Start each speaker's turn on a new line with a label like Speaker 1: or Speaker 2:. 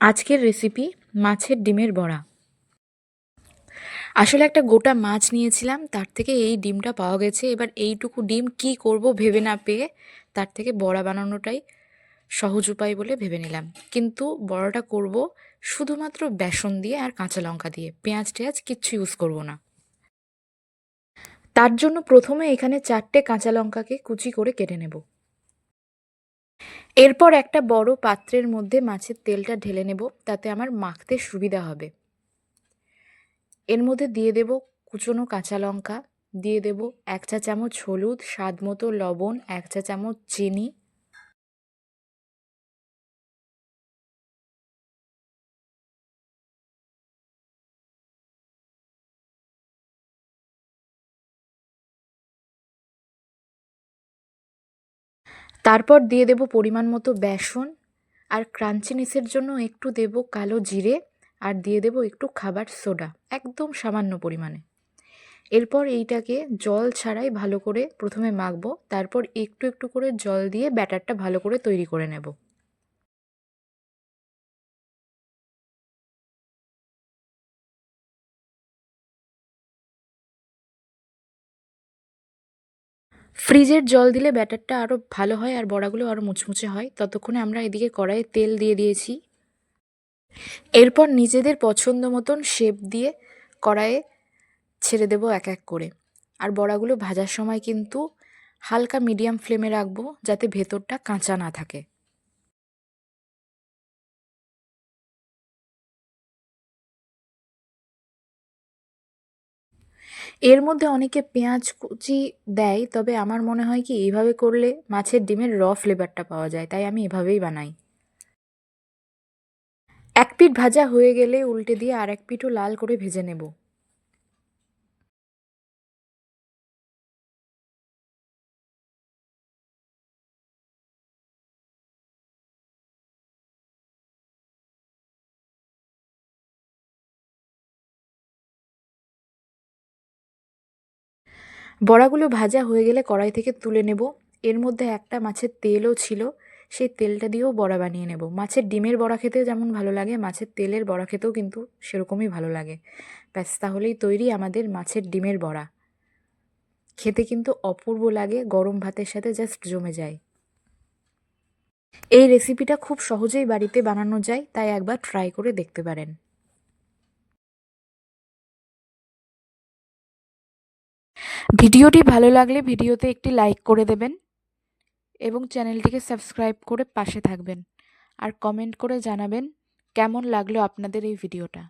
Speaker 1: আজকের রেসিপি মাছের ডিমের বড়া। আসলে একটা গোটা মাছ নিয়েছিলাম, তার থেকে এই ডিমটা পাওয়া গেছে। এবার এইটুকু ডিম কি করব ভেবে না পেয়ে তার থেকে বড়া বানানোটাই সহজ উপায় বলে ভেবে নিলাম। কিন্তু বড়াটা করব শুধুমাত্র বেসন দিয়ে আর কাঁচা লঙ্কা দিয়ে, পেঁয়াজ টেয়াজ কিচ্ছু ইউজ করব না। তার জন্য প্রথমে এখানে 4টে কাঁচা লঙ্কাকে কুচি করে কেটে নেব। এরপর একটা বড় পাত্রের মধ্যে মাছের তেলটা ঢেলে নেব, তাতে আমার মাখতে সুবিধা হবে। এর মধ্যে দিয়ে দেব কুচনো কাঁচা লঙ্কা, দিয়ে দেব 1 চা চামচ হলুদ, স্বাদ মতো লবণ, 1 চা চামচ চিনি। তারপর দিয়ে দেব পরিমাণ মতো বেসন, আর ক্রাঞ্চিনেসের জন্য একটু দেব কালো জিরে, আর দিয়ে দেব একটু খাবার সোডা, একদম সামান্য পরিমাণে। এরপর এইটাকে জল ছাড়াই ভালো করে প্রথমে মাখবো, তারপর একটু একটু করে জল দিয়ে ব্যাটারটা ভালো করে তৈরি করে নেব। ফ্রিজের জল দিলে ব্যাটারটা আরও ভালো হয় আর বড়াগুলো আরও মুচমুচে হয়। ততক্ষণে আমরা এদিকে কড়াইয়ে তেল দিয়ে দিয়েছি। এরপর নিজেদের পছন্দ মতন শেপ দিয়ে কড়াইয়ে ছেড়ে দেবো এক এক করে। আর বড়াগুলো ভাজার সময় কিন্তু হালকা মিডিয়াম ফ্লেমে রাখবো, যাতে ভেতরটা কাঁচা না থাকে। এর মধ্যে অনেকে পেঁয়াজ কুচি দেয়, তবে আমার মনে হয় কি এইভাবে করলে মাছের ডিমের ফ্লেভারটা পাওয়া যায়, তাই আমি এভাবেই বানাই। এক পিঠ ভাজা হয়ে গেলে উল্টে দিয়ে আর এক পিঠও লাল করে ভেজে নেব। বড়াগুলো ভাজা হয়ে গেলে কড়াই থেকে তুলে নেব। এর মধ্যে একটা মাছের তেলও ছিল, সেই তেলটা দিয়েও বড়া বানিয়ে নেব। মাছের ডিমের বড়া খেতেও যেমন ভালো লাগে, মাছের তেলের বড়া খেতেও কিন্তু সেরকমই ভালো লাগে। ব্যাস, তাহলেই তৈরি আমাদের মাছের ডিমের বড়া। খেতে কিন্তু অপূর্ব লাগে, গরম ভাতের সাথে জাস্ট জমে যায়। এই রেসিপিটা খুব সহজেই বাড়িতে বানানো যায়, তাই একবার ট্রাই করে দেখতে পারেন। ভিডিওটি ভালো লাগলে ভিডিওতে একটি লাইক করে দেবেন এবং চ্যানেলটিকে সাবস্ক্রাইব করে পাশে থাকবেন। আর কমেন্ট করে জানাবেন কেমন লাগলো আপনাদের এই ভিডিওটা।